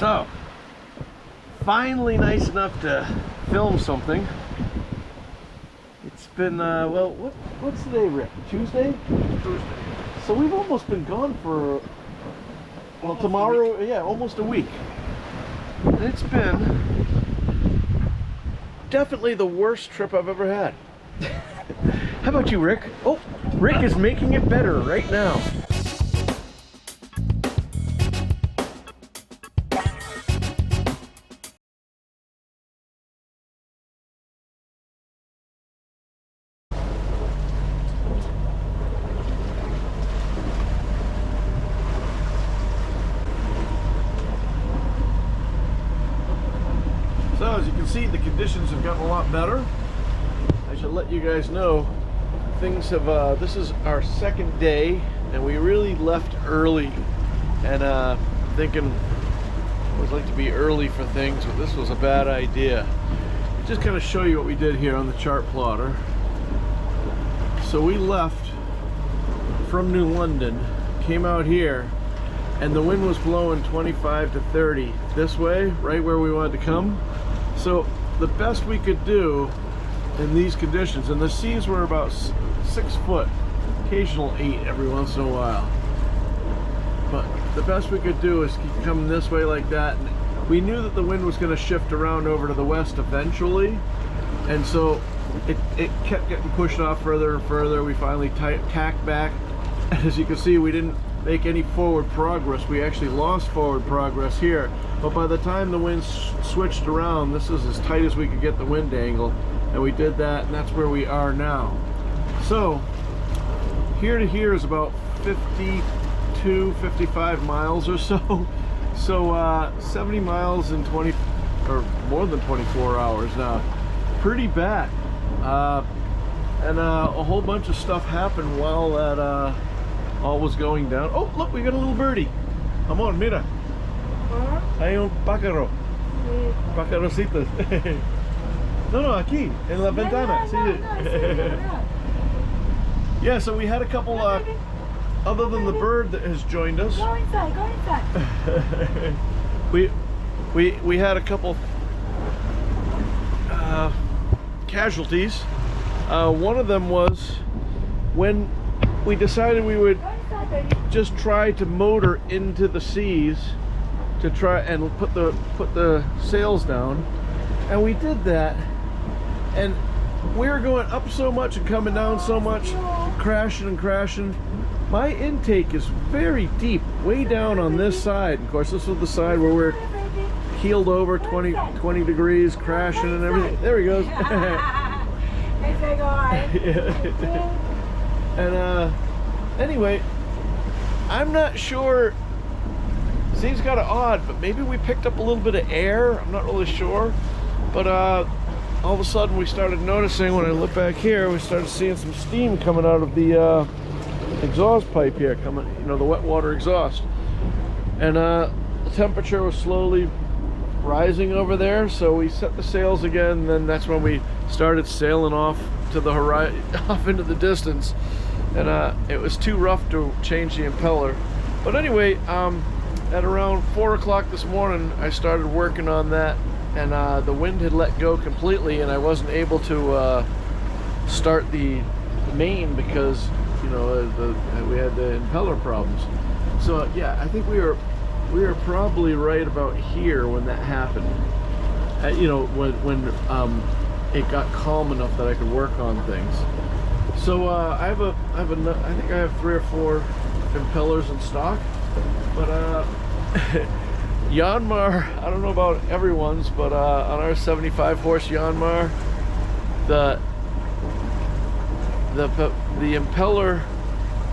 So, finally nice enough to film something. It's been, well, what's today, Rick? Tuesday? Tuesday. So we've almost been gone for, well, tomorrow, yeah, almost a week. And it's been definitely the worst trip I've ever had. How about you, Rick? Oh, Rick is making it better right now. So as you can see, the conditions have gotten a lot better. I should let you guys know things have, this is our second day and we really left early and thinking I always like to be early for things, but this was a bad idea. Just kind of show you what we did here on the chart plotter. So we left from New London, came out here, and the wind was blowing 25 to 30 this way, right where we wanted to come. So the best we could do in these conditions, and the seas were about 6 foot, occasional 8 every once in a while, but the best we could do is keep coming this way like that. And we knew that the wind was going to shift around over to the west eventually, and so it kept getting pushed off further and further. We finally tacked back. As you can see, we didn't make any forward progress. We actually lost forward progress here, but by the time the wind switched around, this is as tight as we could get the wind angle, and we did that, and that's where we are now. So here to here is about 52, 55 miles or so. So 70 miles in 20 or more than 24 hours now. Pretty bad. And a whole bunch of stuff happened while that all was going down. Oh, look, we got a little birdie. Come on, mira. Hay un pájaro. Pajarocitos. No, aquí, en la ventana. Yeah, so we had a couple, other than the bird that has joined us. Go inside, go inside. we had a couple casualties. One of them was when we decided we would just try to motor into the seas to try and put the sails down, and we did that, and we were going up so much and coming down so much, crashing and crashing. My intake is very deep, way down on this side. Of course, this was the side where we're keeled over 20 degrees, crashing and everything. There he goes. And anyway, I'm not sure. Seems kind of odd, but maybe we picked up a little bit of air. I'm not really sure, but all of a sudden we started noticing, when I look back here, we started seeing some steam coming out of the exhaust pipe here, coming, you know, the wet water exhaust, and the temperature was slowly rising over there. So we set the sails again, and then that's when we started sailing off to the horizon, off into the distance, and it was too rough to change the impeller. But anyway, at around 4 o'clock this morning, I started working on that, and the wind had let go completely, and I wasn't able to start the main because, you know, we had the impeller problems. So yeah, I think we were probably right about here when that happened. You know, when it got calm enough that I could work on things. So I think I have 3 or 4 impellers in stock, but Yanmar, I don't know about everyone's, but on our 75 horse Yanmar, the impeller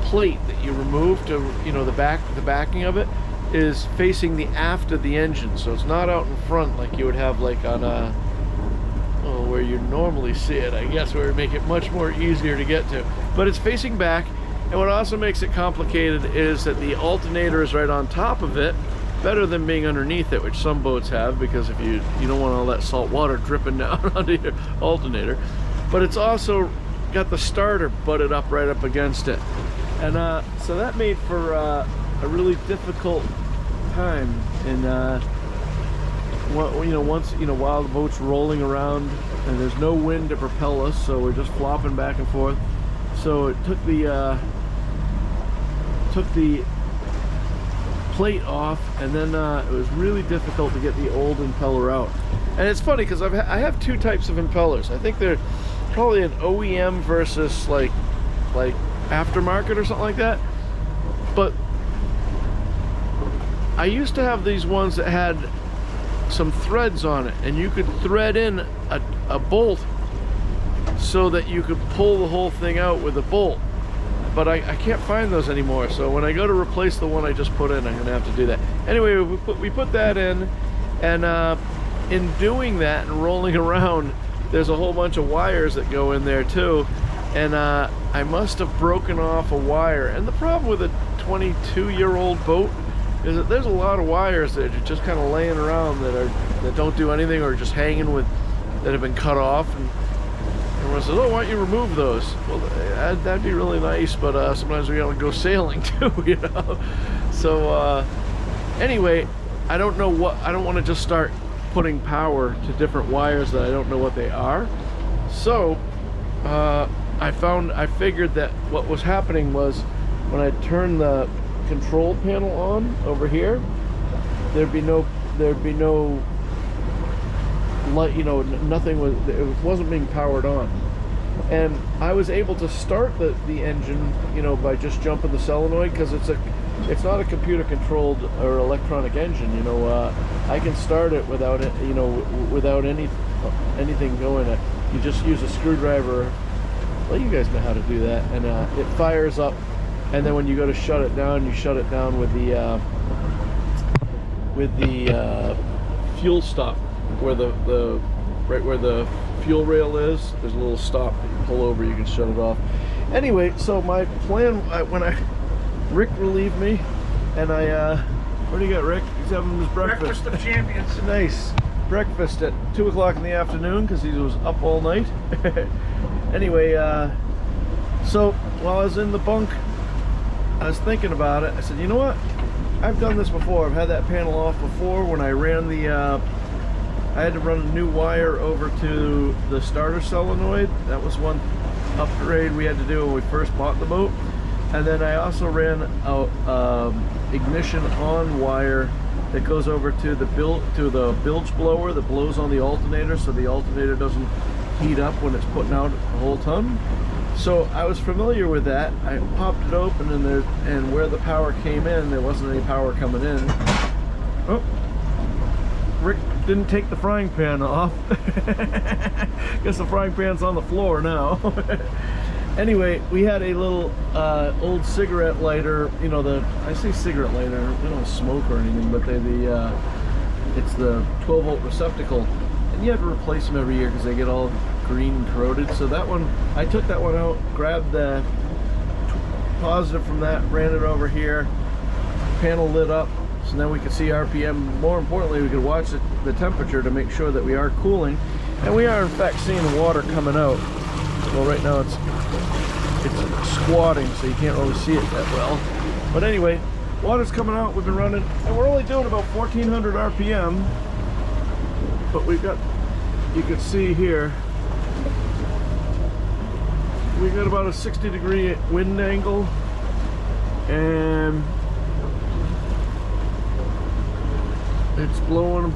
plate that you remove to, you know, the backing of it is facing the aft of the engine, so it's not out in front like you would have like on a, oh, where you normally see it, I guess, where it make it much more easier to get to, but it's facing back. And what also makes it complicated is that the alternator is right on top of it, better than being underneath it, which some boats have, because if you don't want all that salt water dripping down onto your alternator. But it's also got the starter butted up right up against it, and so that made for a really difficult time in well, you know, once, you know, while the boat's rolling around and there's no wind to propel us, so we're just flopping back and forth. So it took the plate off, and then it was really difficult to get the old impeller out. And it's funny because I have two types of impellers. I think they're probably an OEM versus like aftermarket or something like that. But I used to have these ones that had some threads on it, and you could thread in a bolt so that you could pull the whole thing out with a bolt. But I can't find those anymore, so when I go to replace the one I just put in, I'm gonna have to do that. Anyway, we put that in, and in doing that and rolling around, there's a whole bunch of wires that go in there too, and I must have broken off a wire. And the problem with a 22-year-old boat is that there's a lot of wires that are just kind of laying around that don't do anything, or just hanging with, that have been cut off. And everyone says, oh, why don't you remove those? Well, that'd be really nice, but sometimes we gotta go sailing too, you know. So anyway, I don't want to just start putting power to different wires that I don't know what they are. So I figured that what was happening was, when I turned the control panel on over here, there'd be no light, you know, nothing was, it wasn't being powered on. And I was able to start the engine, you know, by just jumping the solenoid, because it's not a computer controlled or electronic engine, you know. I can start it without it, you know, without anything going. You just use a screwdriver. Well, you guys know how to do that, and it fires up. And then when you go to shut it down, you shut it down with the fuel stop, where right where the fuel rail is. There's a little stop that you pull over. You can shut it off. Anyway, so my plan, when Rick relieved me, and what do you got, Rick? He's having his breakfast. Breakfast of champions. Nice breakfast at 2 o'clock in the afternoon, because he was up all night. Anyway, so while I was in the bunk, I was thinking about it. I said, you know what? I've done this before. I've had that panel off before. When I ran I had to run a new wire over to the starter solenoid. That was one upgrade we had to do when we first bought the boat. And then I also ran a ignition on wire that goes over to the bilge blower that blows on the alternator, so the alternator doesn't heat up when it's putting out a whole ton. So I was familiar with that. I popped it open, and where the power came in, there wasn't any power coming in. Oh, Rick didn't take the frying pan off. Guess the frying pan's on the floor now. Anyway, we had a little old cigarette lighter. You know, I say cigarette lighter, we don't smoke or anything, but it's the 12-volt receptacle, and you have to replace them every year because they get all green and corroded. So that one, I took that one out, grabbed the positive from that, ran it over here, panel lit up, so now we could see RPM. More importantly, we could watch the temperature to make sure that we are cooling, and we are in fact seeing the water coming out. Well, right now it's squatting, so you can't really see it that well, but anyway, water's coming out. We've been running, and we're only doing about 1400 RPM, but we've got, you can see here, we got about a 60-degree wind angle, and it's blowing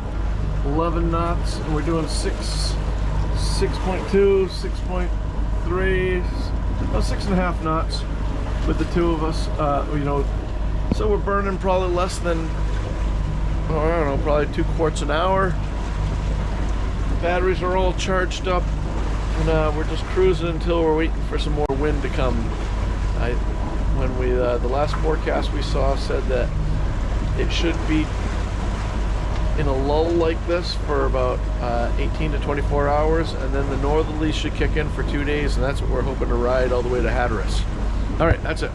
11 knots, and we're doing 6.2, 6.3, about 6.5 knots with the two of us. You know, so we're burning probably less than, oh, I don't know, probably 2 quarts an hour. The batteries are all charged up, and we're just cruising until we're waiting for some more wind to come. When the last forecast we saw said that it should be in a lull like this for about 18 to 24 hours, and then the northerlies should kick in for 2 days, and that's what we're hoping to ride all the way to Hatteras. All right, that's it.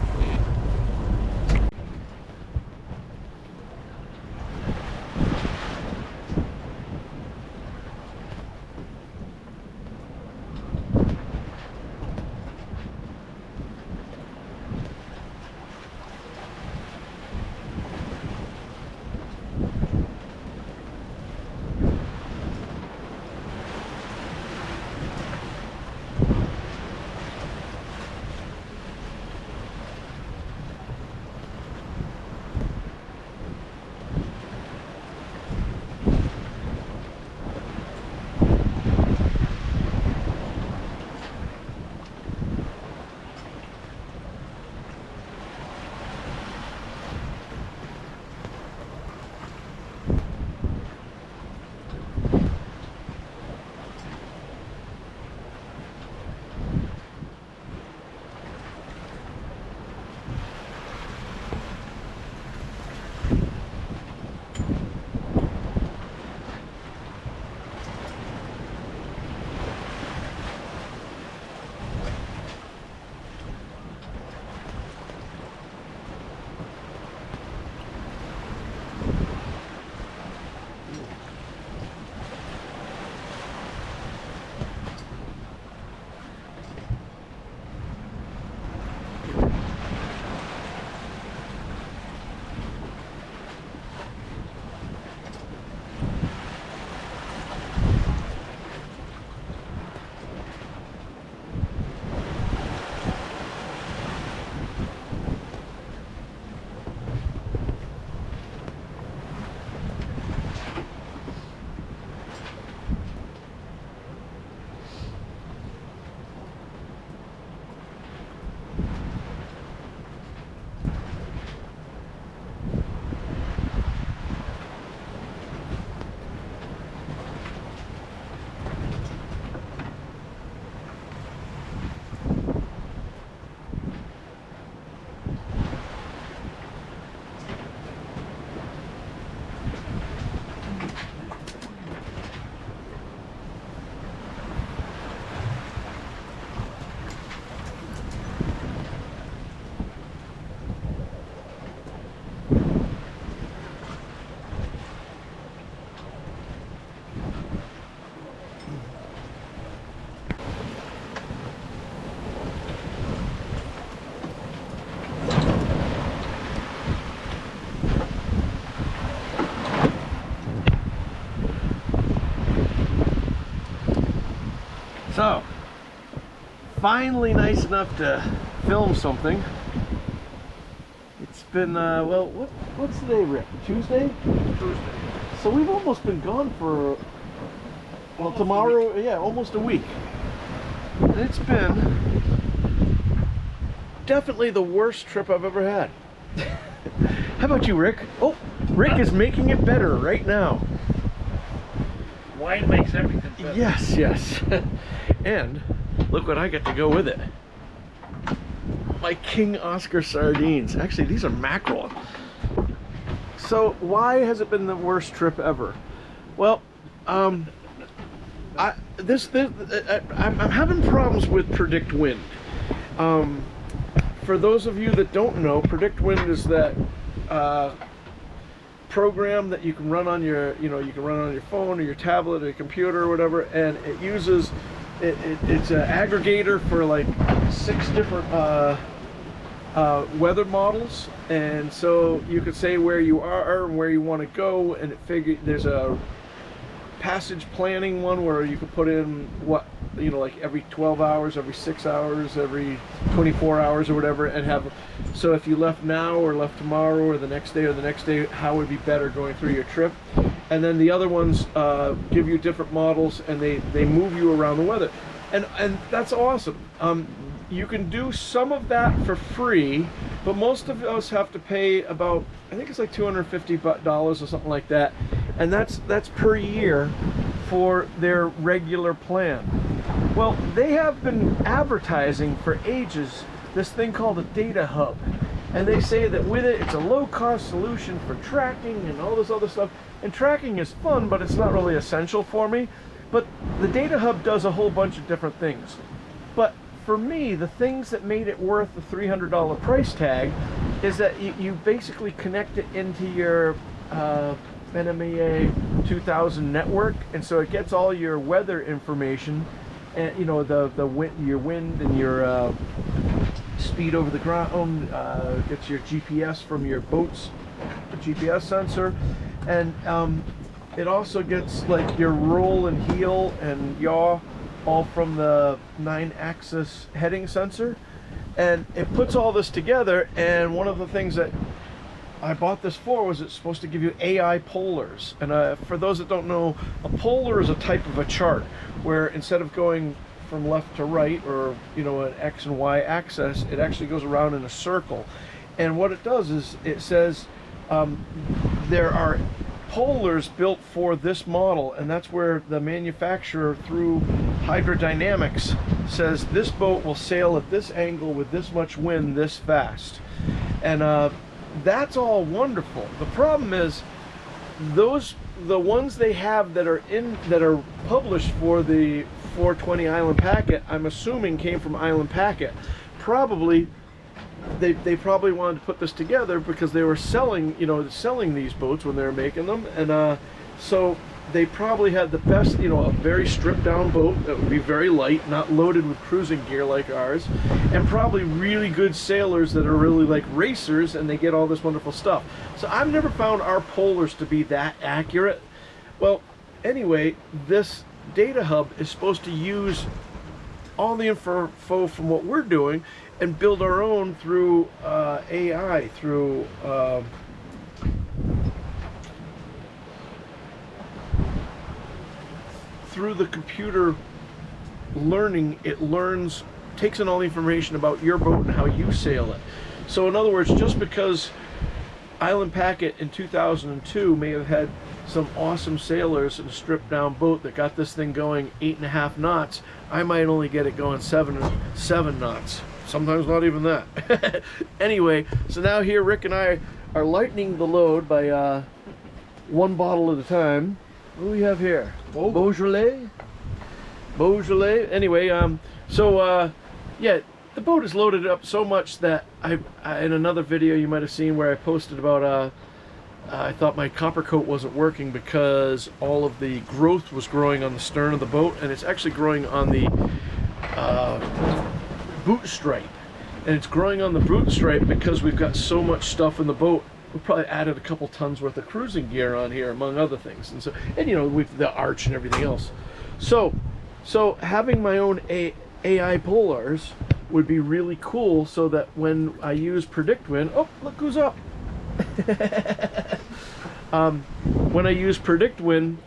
So, finally nice enough to film something. It's been, well, what's today, Rick? Tuesday? Tuesday. So we've almost been gone for, well, tomorrow, yeah, almost a week. And it's been definitely the worst trip I've ever had. How about you, Rick? Oh, Rick is making it better right now. Wine makes everything better. Yes, yes. And look what I get to go with it. My King Oscar sardines. Actually, these are mackerel. So why has it been the worst trip ever? Well, I'm having problems with Predictwind. For those of you that don't know, Predictwind is that program that you can run on your, you can run on your phone or your tablet or your computer or whatever, and it uses, it's an aggregator for like 6 different weather models, and so you could say where you are and where you want to go, and there's a passage planning one where you could put in what, like every 12 hours, every 6 hours, every 24 hours or whatever, and have, so if you left now or left tomorrow or the next day, how would be better going through your trip. And then the other ones give you different models, and they move you around the weather, and that's awesome. You can do some of that for free, but most of us have to pay about, I think it's like $250 or something like that, and that's per year for their regular plan. Well, they have been advertising for ages this thing called a data hub, and they say that with it, it's a low-cost solution for tracking and all this other stuff. And tracking is fun, but it's not really essential for me. But the data hub does a whole bunch of different things. But for me, the things that made it worth the $300 price tag is that you basically connect it into your NMEA 2000 network, and so it gets all your weather information, and your wind and your speed over the ground, gets your GPS from your boat's GPS sensor, and it also gets like your roll and heel and yaw all from the 9-axis heading sensor, and it puts all this together. And one of the things that I bought this for was it's supposed to give you AI polars. And for those that don't know, a polar is a type of a chart where instead of going from left to right, or an X and Y axis, it actually goes around in a circle. And what it does is it says there are polars built for this model, and that's where the manufacturer, through hydrodynamics, says this boat will sail at this angle with this much wind this fast. And that's all wonderful. The problem is the ones they have that are published for the 420 Island Packet, I'm assuming came from Island Packet. Probably they probably wanted to put this together because they were selling these boats when they were making them, and so they probably had the best, a very stripped down boat that would be very light, not loaded with cruising gear like ours, and probably really good sailors that are really like racers, and they get all this wonderful stuff. So I've never found our polars to be that accurate. Well, anyway, this data hub is supposed to use all the info from what we're doing and build our own through AI, through the computer learning. It learns, takes in all the information about your boat and how you sail it. So in other words, just because Island Packet in 2002 may have had some awesome sailors in a stripped down boat that got this thing going 8.5 knots, I might only get it going 7 knots. Sometimes not even that. Anyway, so now here Rick and I are lightening the load by one bottle at a time. What do we have here? Beaujolais? Beaujolais. Anyway, yeah, the boat is loaded up so much that I in another video you might have seen where I posted about I thought my copper coat wasn't working because all of the growth was growing on the stern of the boat, and it's actually growing on the boot stripe. And it's growing on the boot stripe because we've got so much stuff in the boat. We probably added a couple tons worth of cruising gear on here, among other things. And so, and with the arch and everything else. So So having my own AI polars would be really cool, so that when I use Predictwind, oh, look who's up. When I use Predictwind,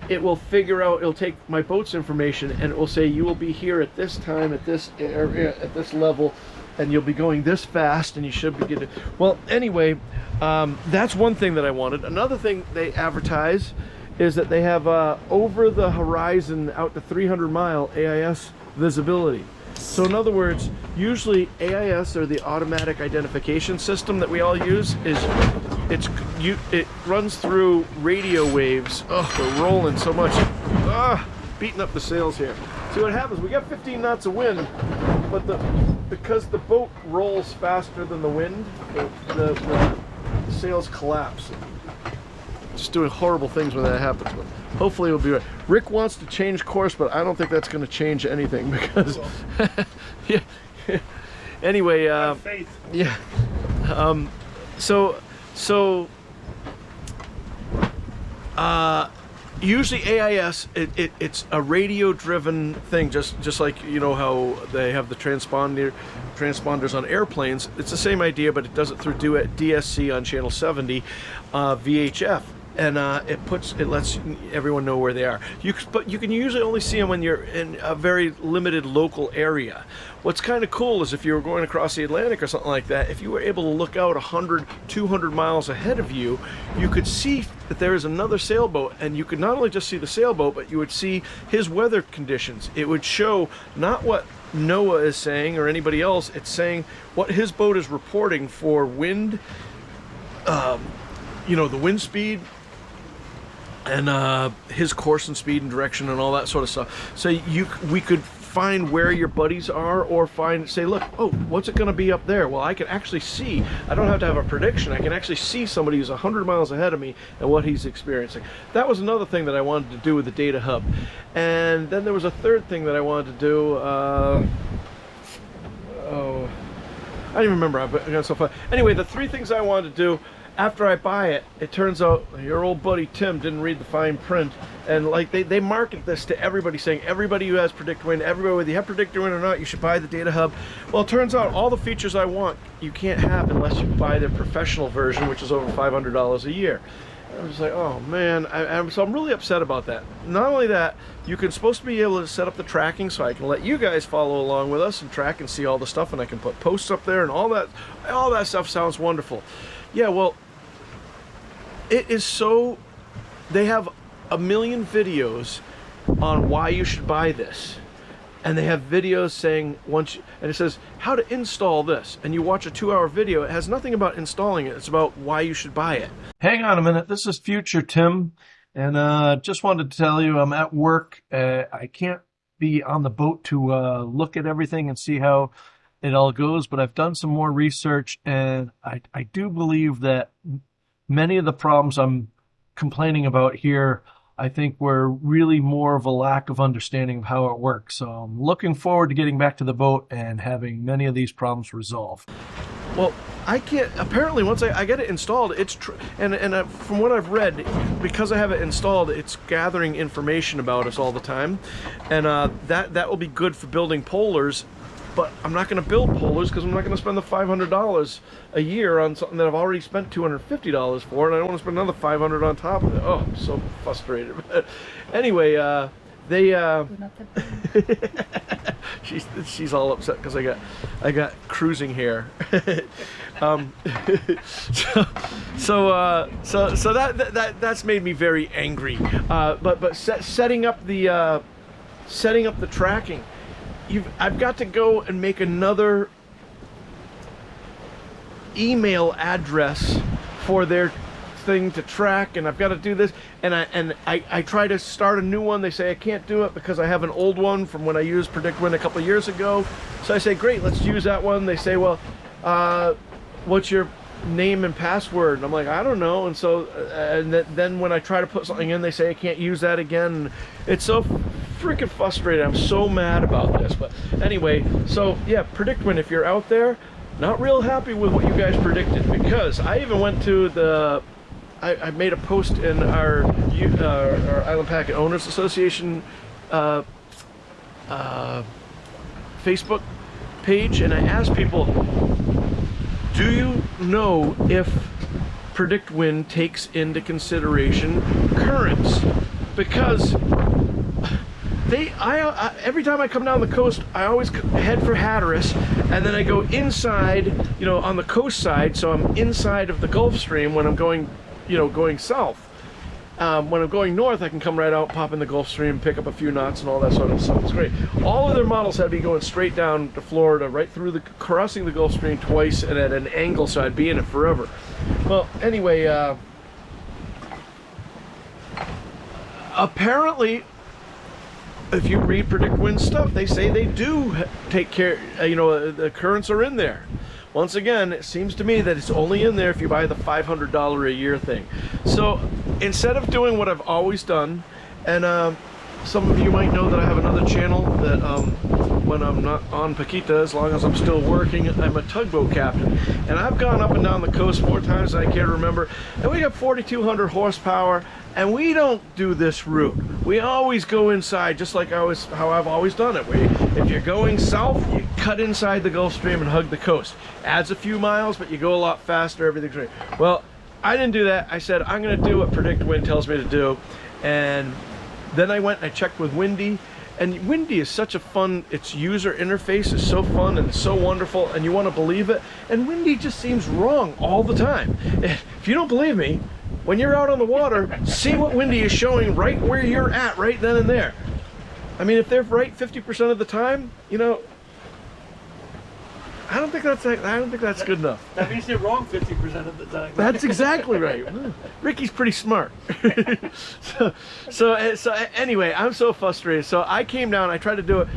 it will figure out, it'll take my boat's information and it will say, you will be here at this time, at this area, at this level, and you'll be going this fast, and you should be getting. Well, anyway, that's one thing that I wanted. Another thing they advertise is that they have over the horizon out to 300-mile AIS visibility. So in other words, usually AIS, or the automatic identification system that we all use, it runs through radio waves. Oh, we're rolling so much. Beating up the sails here. See what happens? We got 15 knots of wind, but because the boat rolls faster than the wind, the sails collapse. Just doing horrible things when that happens, but hopefully it'll be right. Rick wants to change course, but I don't think that's going to change anything, because yeah. Anyway, faith. Yeah. Usually AIS, it's a radio-driven thing, just like, you know how they have the transponders on airplanes. It's the same idea, but it does it through DSC on channel 70 VHF, and it lets everyone know where they are. But you can usually only see them when you're in a very limited local area. What's kind of cool is if you were going across the Atlantic or something like that, if you were able to look out 100, 200 miles ahead of you, you could see that there is another sailboat, and you could not only just see the sailboat, but you would see his weather conditions. It would show not what NOAA is saying or anybody else, it's saying what his boat is reporting for wind, you know, the wind speed, and his course and speed and direction and all that sort of stuff. So we could find where your buddies are, or say, look, oh, what's it going to be up there? Well, I can actually see. I don't have to have a prediction. I can actually see somebody who's 100 miles ahead of me and what he's experiencing. That was another thing that I wanted to do with the data hub. And then there was a third thing that I wanted to do. I don't even remember. I got so far. Anyway, the three things I wanted to do after I buy it, it turns out your old buddy Tim didn't read the fine print, and like they market this to everybody, saying everybody who has Predictwind, everybody, whether you have Predictwind or not, you should buy the data hub. Well, it turns out all the features I want you can't have unless you buy the professional version, which is over $500 a year. And I'm just like, oh man, so I'm really upset about that. Not only that, you can supposed to be able to set up the tracking so I can let you guys follow along with us and track and see all the stuff, and I can put posts up there and all that stuff sounds wonderful. Yeah, well, it is so, they have a million videos on why you should buy this. And they have videos saying, and it says how to install this. And you watch a 2-hour video, it has nothing about installing it. It's about why you should buy it. Hang on a minute, this is future Tim. And just wanted to tell you, I'm at work. I can't be on the boat to look at everything and see how it all goes, but I've done some more research, and I do believe that many of the problems I'm complaining about here, I think were really more of a lack of understanding of how it works. So I'm looking forward to getting back to the boat and having many of these problems resolved. Well, I can't, apparently once I get it installed, it's and from what I've read, because I have it installed, it's gathering information about us all the time, and that will be good for building polars. But I'm not going to build polars because I'm not going to spend the $500 a year on something that I've already spent $250 for, and I don't want to spend another $500 on top of it. Oh, I'm so frustrated. But anyway, she's all upset because I got cruising hair. So that's made me very angry. But setting up the tracking. I've got to go and make another email address for their thing to track, and I've got to do this, and I try to start a new one. They say I can't do it because I have an old one from when I used Predictwind a couple of years ago. So I say, great, let's use that one. They say, well, what's your name and password? And I'm like, I don't know. And so then when I try to put something in, they say I can't use that again. It's so freaking frustrated. I'm so mad about this. But anyway, so yeah, Predictwind, if you're out there, not real happy with what you guys predicted, because I even went to I made a post in our Island Packet Owners Association Facebook page, and I asked people, do you know if Predictwind takes into consideration currents? Because every time I come down the coast, I always head for Hatteras, and then I go inside, you know, on the coast side, so I'm inside of the Gulf Stream when I'm going, you know, going south. When I'm going north, I can come right out, pop in the Gulf Stream, pick up a few knots and all that sort of stuff. It's great. All of their models had me going straight down to Florida, right through crossing the Gulf Stream twice and at an angle, so I'd be in it forever. Well, anyway, apparently, if you read Predictwind stuff, they say they do take care, you know, the currents are in there. Once again, it seems to me that it's only in there if you buy the $500 a year thing. So instead of doing what I've always done, and some of you might know that I have another channel that when I'm not on Paquita, as long as I'm still working, I'm a tugboat captain. And I've gone up and down the coast more times than I care to remember. And we got 4,200 horsepower, and we don't do this route. We always go inside, just like how I've always done it. If you're going south, you cut inside the Gulf Stream and hug the coast. Adds a few miles, but you go a lot faster, everything's great. Well, I didn't do that. I said, I'm gonna do what Predictwind tells me to do. And then I went and I checked with Windy, and Windy is such a fun, its user interface is so fun and so wonderful, and you want to believe it, and Windy just seems wrong all the time. If you don't believe me, when you're out on the water, see what Windy is showing right where you're at right then and there. I mean, if they're right 50% of the time, you know, I don't think that's good enough. That means they're wrong 50% of the time. That's exactly right. Ricky's pretty smart. so anyway, I'm so frustrated. So I came down, I tried to do it.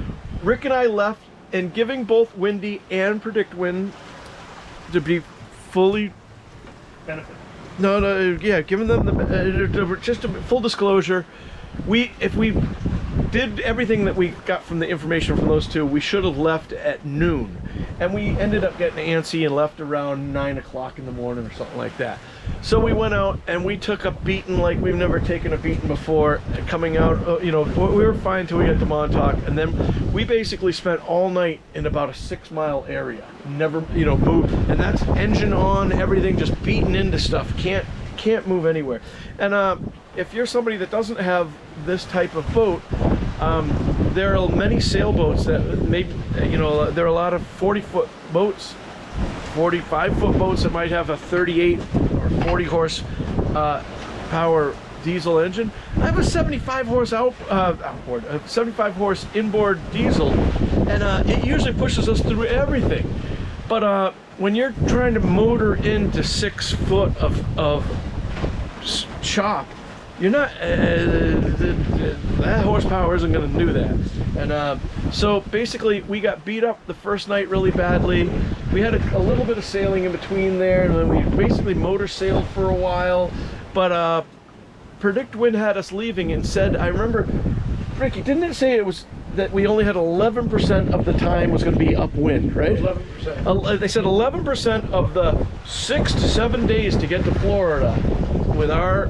Rick and I left, and giving both Windy and Predictwind to be fully benefit. Yeah, giving them the just a full disclosure. If we did everything that we got from the information from those two, we should have left at noon, and we ended up getting antsy and left around 9 o'clock in the morning or something like that. So we went out and we took a beating like we've never taken a beating before. Coming out, you know, we were fine till we got to Montauk, and then we basically spent all night in about a 6-mile area. Never, you know, moved, and that's engine on, everything just beating into stuff. Can't move anywhere. And if you're somebody that doesn't have this type of boat, there are many sailboats that maybe, you know, there are a lot of 40-foot boats, 45-foot boats that might have a 38 or 40 horse power diesel engine. I have a 75 horse 75 horse inboard diesel, and it usually pushes us through everything. But when you're trying to motor into 6 foot of chop, you're not, that horsepower isn't going to do that. And so basically we got beat up the first night really badly. We had a little bit of sailing in between there, and then we basically motor sailed for a while. But Predictwind had us leaving and said, I remember, Ricky, didn't it say it was that we only had 11% of the time was going to be upwind, right? 11%. They said 11% of the 6 to 7 days to get to Florida with our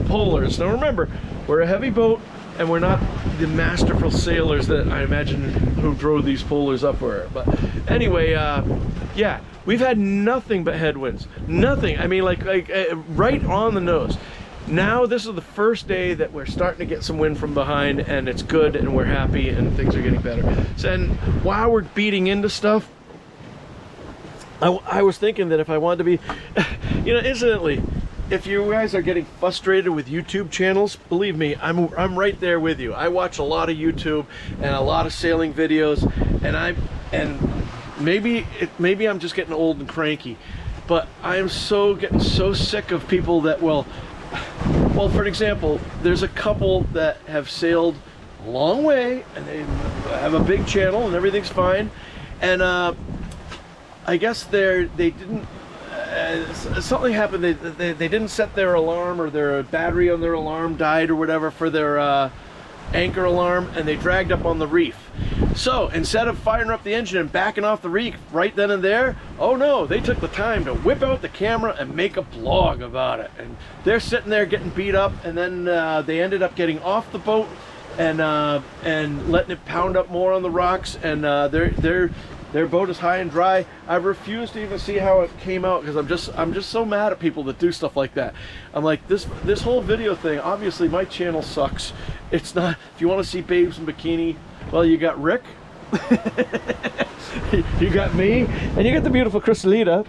polars. Now remember, we're a heavy boat, and we're not the masterful sailors that I imagine who drove these polars up were. But anyway, yeah, we've had nothing but headwinds. Nothing. I mean, like right on the nose. Now this is the first day that we're starting to get some wind from behind, and it's good, and we're happy, and things are getting better. So, and while we're beating into stuff, I was thinking that if I wanted to be, you know, incidentally, if you guys are getting frustrated with YouTube channels, believe me, I'm right there with you. I watch a lot of YouTube and a lot of sailing videos, and maybe I'm just getting old and cranky, but I am getting so sick of people that will. Well, for example, there's a couple that have sailed a long way, and they have a big channel, and everything's fine. And I guess they didn't. Something happened. They didn't set their alarm, or their battery on their alarm died, or whatever, for their anchor alarm, and they dragged up on the reef. So instead of firing up the engine and backing off the reef right then and there, oh no, they took the time to whip out the camera and make a blog about it. And they're sitting there getting beat up, and then they ended up getting off the boat and letting it pound up more on the rocks, and their boat is high and dry. I refuse to even see how it came out because I'm just so mad at people that do stuff like that. I'm like, this whole video thing, obviously my channel sucks. It's not, if you want to see babes in bikini, well, you got Rick, you got me, and you got the beautiful Crystalita.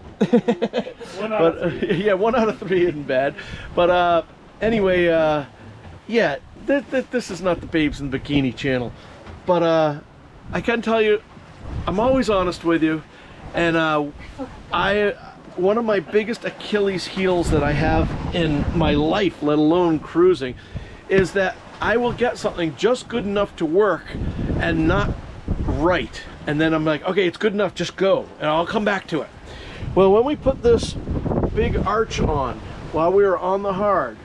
Yeah, 1 out of 3 isn't bad. But anyway, yeah, this is not the babes in bikini channel. But I can tell you, I'm always honest with you, and one of my biggest Achilles heels that I have in my life, let alone cruising, is that I will get something just good enough to work and not right, and then I'm like, okay, it's good enough, just go, and I'll come back to it. Well, when we put this big arch on while we were on the hard,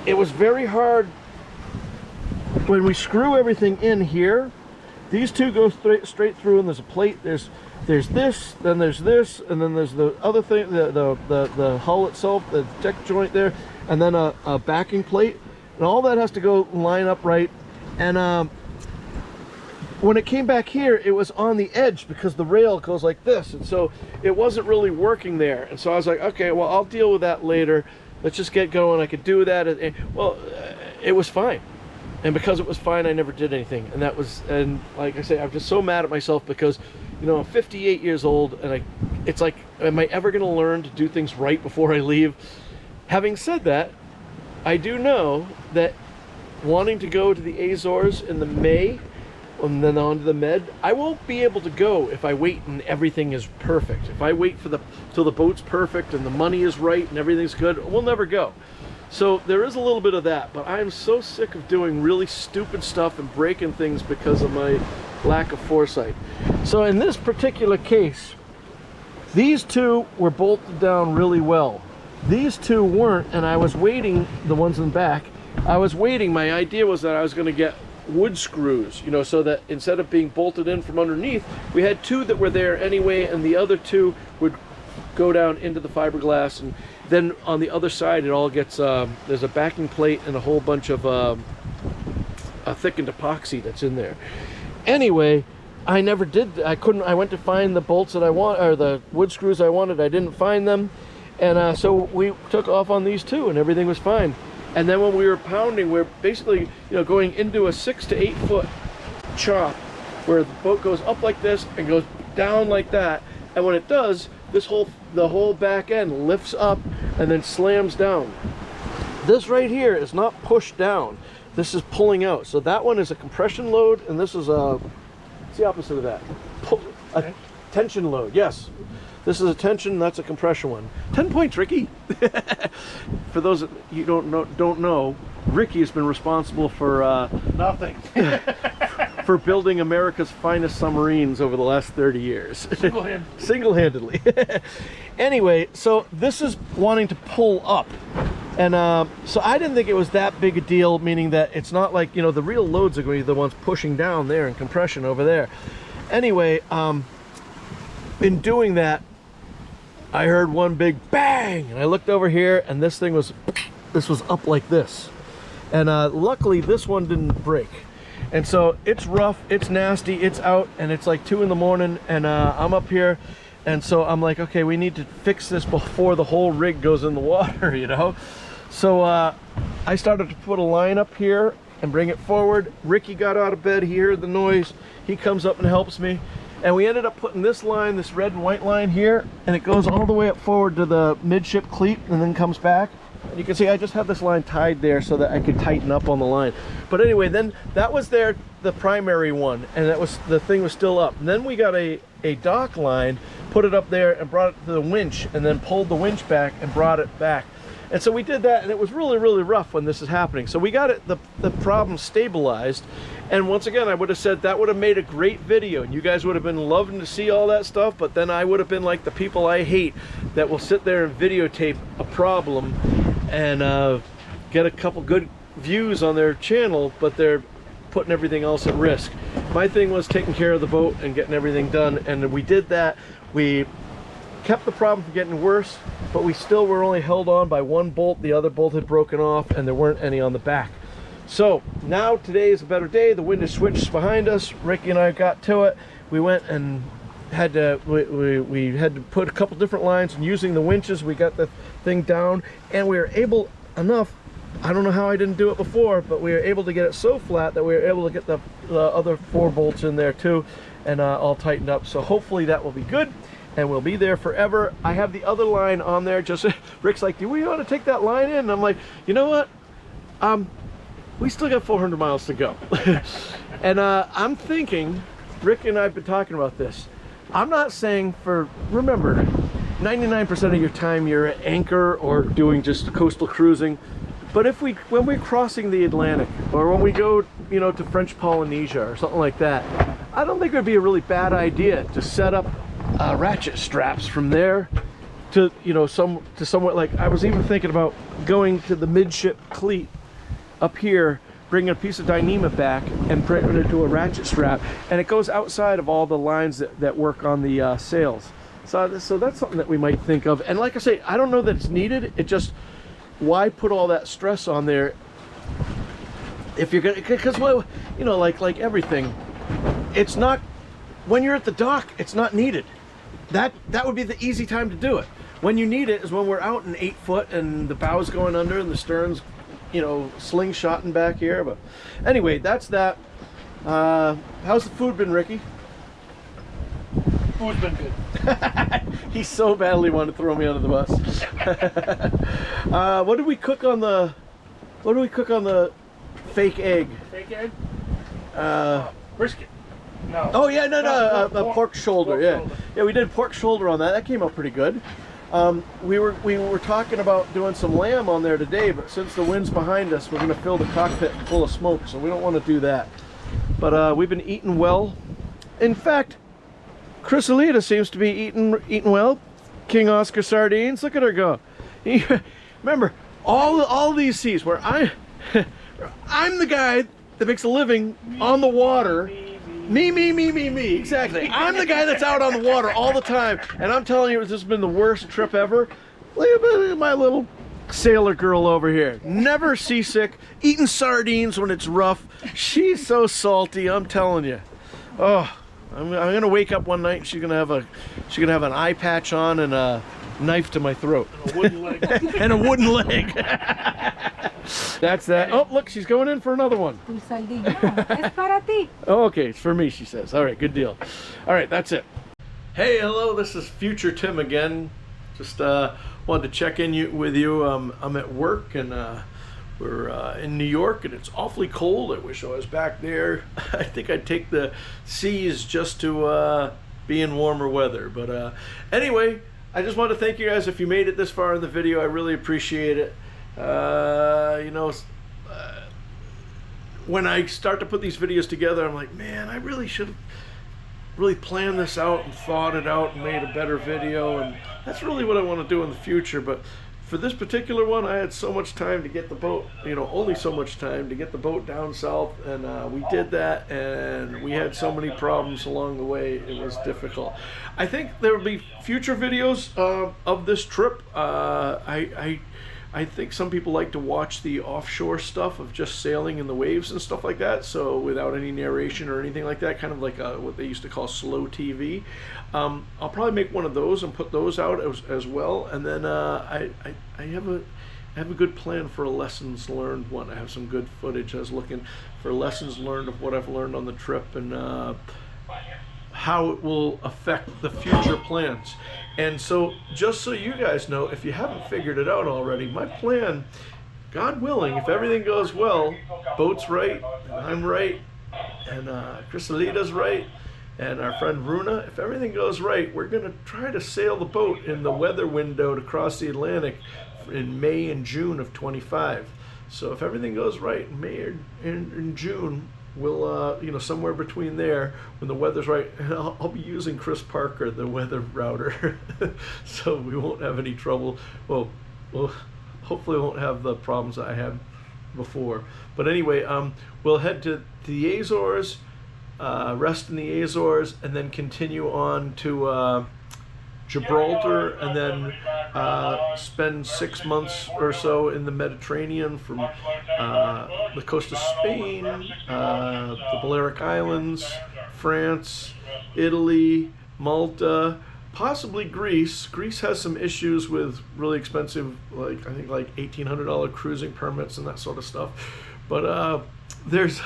it was very hard. When we screw everything in here, these two go straight through, and there's a plate, there's this, then there's this, and then there's the other thing, the hull itself, the deck joint there, and then a backing plate, and all that has to go line up right. And when it came back here, it was on the edge because the rail goes like this, and so it wasn't really working there. And so I was like, okay, well, I'll deal with that later. Let's just get going. I could do that. And well, it was fine. And because it was fine, I never did anything. And that was, and like I say, I'm just so mad at myself because, you know, I'm 58 years old, and it's like, am I ever going to learn to do things right before I leave? Having said that, I do know that wanting to go to the Azores in the May, and then on to the Med, I won't be able to go if I wait and everything is perfect. If I wait for till the boat's perfect and the money is right and everything's good, we'll never go. So there is a little bit of that, but I'm so sick of doing really stupid stuff and breaking things because of my lack of foresight. So in this particular case, these two were bolted down really well. These two weren't, and I was waiting, the ones in the back, I was waiting. My idea was that I was going to get wood screws, you know, so that instead of being bolted in from underneath, we had two that were there anyway, and the other two would go down into the fiberglass, and then on the other side it all gets there's a backing plate and a whole bunch of a thickened epoxy that's in there. Anyway, I never did, I went to find the bolts that I want, or the wood screws I wanted. I didn't find them, and so we took off on these two and everything was fine. And then when we were pounding, we're basically, you know, going into a 6 to 8 foot chop where the boat goes up like this and goes down like that, and when it does, the whole back end lifts up and then slams down. This right here is not pushed down, this is pulling out. So that one is a compression load, and this is it's the opposite of that, a tension load. Yes, this is a tension, that's a compression one. 10 points, Ricky. For those that you don't know, Ricky has been responsible for Nothing. for building America's finest submarines over the last 30 years. Single-handedly. Anyway, so this is wanting to pull up, and so I didn't think it was that big a deal, meaning that it's not like, you know, the real loads are going to be the ones pushing down there and compression over there. Anyway, in doing that, I heard one big bang, and I looked over here, and this was up like this, and luckily this one didn't break. And so it's rough, it's nasty, it's out, and it's like 2 in the morning, and I'm up here, and so I'm like, okay, we need to fix this before the whole rig goes in the water, you know. So I started to put a line up here and bring it forward. Ricky got out of bed, he heard the noise, he comes up and helps me. And we ended up putting this line, this red and white line here, and it goes all the way up forward to the midship cleat and then comes back. And you can see I just had this line tied there so that I could tighten up on the line. But anyway, then that was the primary one, and the thing was still up. And then we got a dock line, put it up there and brought it to the winch, and then pulled the winch back and brought it back. And so we did that, and it was really, really rough when this is happening. So we got it, the problem stabilized. And once again, I would have said that would have made a great video, and you guys would have been loving to see all that stuff, but then I would have been like the people I hate that will sit there and videotape a problem and get a couple good views on their channel, but they're putting everything else at risk. My thing was taking care of the boat and getting everything done, and we did that. We kept the problem from getting worse, but we still were only held on by one bolt. The other bolt had broken off, and there weren't any on the back. So now today is a better day. The wind has switched behind us. Ricky and I got to it. We went and had to we had to put a couple different lines, and using the winches we got the thing down, and we were able enough, I don't know how I didn't do it before, but we were able to get it so flat that we were able to get the other 4 bolts in there too, and all tightened up. So hopefully that will be good and we'll be there forever. I have the other line on there. Just Rick's like, do we want to take that line in? And I'm like, you know what, we still got 400 miles to go. And I'm thinking, Rick and I have been talking about this. I'm not saying remember, 99% of your time you're at anchor or doing just coastal cruising. But when we're crossing the Atlantic, or when we go, you know, to French Polynesia or something like that, I don't think it would be a really bad idea to set up ratchet straps from there to, you know, somewhat, like I was even thinking about going to the midship cleat up here, bringing a piece of Dyneema back and put it into a ratchet strap, and it goes outside of all the lines that work on the sails. So that's something that we might think of. And like I say, I don't know that it's needed. It just, why put all that stress on there if you're gonna, because, well, you know, like everything, it's not, when you're at the dock, it's not needed. That would be the easy time to do it. When you need it is when we're out in 8 foot and the bow's going under and the stern's, you know, slingshotting back here. But anyway, that's that. How's the food been, Ricky? Food's been good. He so badly wanted to throw me under the bus. What did we cook on the fake egg? Fake egg? Brisket. No. Oh yeah, no, pork shoulder. Pork Yeah, shoulder. yeah, we did pork shoulder on that. That came out pretty good. We were talking about doing some lamb on there today, but since the wind's behind us, we're going to fill the cockpit full of smoke, so we don't want to do that. But we've been eating well. In fact, Chrysalida seems to be eating well. King Oscar sardines. Look at her go. Remember, all these seas where I'm the guy that makes a living on the water. Me. Exactly. I'm the guy that's out on the water all the time, and I'm telling you, this has been the worst trip ever. Look at my little sailor girl over here. Never seasick, eating sardines when it's rough. She's so salty, I'm telling you. Oh, I'm gonna wake up one night and she's gonna have an eye patch on and a knife to my throat. And a wooden leg. And a wooden leg. That's that. Oh, look, she's going in for another one. Es para ti. Oh, okay, it's for me, she says. All right, good deal. All right, that's it. Hey, hello, this is Future Tim again. Just wanted to check in with you. I'm at work, and we're in New York, and it's awfully cold. I wish I was back there. I think I'd take the seas just to be in warmer weather. But anyway, I just want to thank you guys if you made it this far in the video. I really appreciate it. You know, when I start to put these videos together, I'm like, man, I really should have really planned this out and thought it out and made a better video, and that's really what I want to do in the future. But for this particular one, I had so much time to get the boat, you know, only so much time to get the boat down south, and we did that, and we had so many problems along the way. It was difficult. I think there will be future videos of this trip. I think some people like to watch the offshore stuff of just sailing in the waves and stuff like that, so without any narration or anything like that, kind of like what they used to call slow TV. I'll probably make one of those and put those out as well, and then I have a good plan for a lessons learned one. I have some good footage. I was looking for lessons learned of what I've learned on the trip, and how it will affect the future plans. And so, just so you guys know, if you haven't figured it out already, my plan, God willing, if everything goes well, boat's right, and I'm right, and Chrysalida's right, and our friend Runa, if everything goes right, we're gonna try to sail the boat in the weather window to cross the Atlantic in May and June of 25. So if everything goes right in May or in June, we'll, you know, somewhere between there, when the weather's right, and I'll be using Chris Parker, the weather router, so we won't have any trouble. Well, hopefully won't have the problems I had before. But anyway, we'll head to the Azores, rest in the Azores, and then continue on to Gibraltar, and then spend 6 months or so in the Mediterranean from the coast of Spain, the Balearic Islands, France, Italy, Malta, possibly Greece. Greece has some issues with really expensive, like I think like $1,800 cruising permits and that sort of stuff. But there's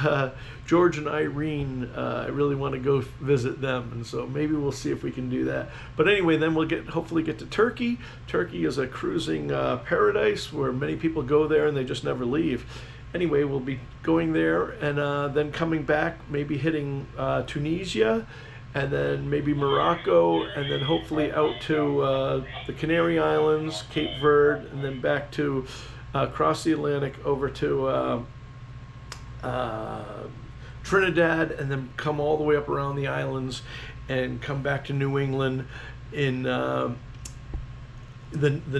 George and Irene. I really want to go visit them, and so maybe we'll see if we can do that. But anyway, then we'll hopefully get to Turkey. Turkey is a cruising paradise where many people go there and they just never leave. Anyway, we'll be going there and then coming back, maybe hitting Tunisia, and then maybe Morocco, and then hopefully out to the Canary Islands, Cape Verde, and then back to across the Atlantic over to Trinidad, and then come all the way up around the islands and come back to New England in the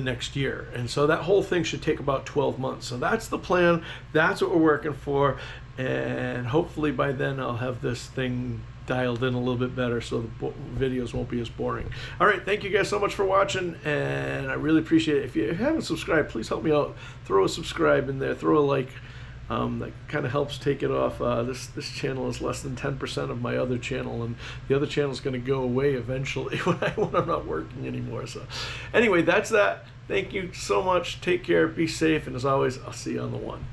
next year. And so that whole thing should take about 12 months. So that's the plan. That's what we're working for. And hopefully by then I'll have this thing dialed in a little bit better so the videos won't be as boring. All right, thank you guys so much for watching, and I really appreciate it. If you haven't subscribed, please help me out. Throw a subscribe in there, throw a like. That kind of helps take it off. This channel is less than 10% of my other channel, and the other channel is going to go away eventually when I'm not working anymore. So anyway, that's that. Thank you so much. Take care. Be safe. And as always, I'll see you on the one.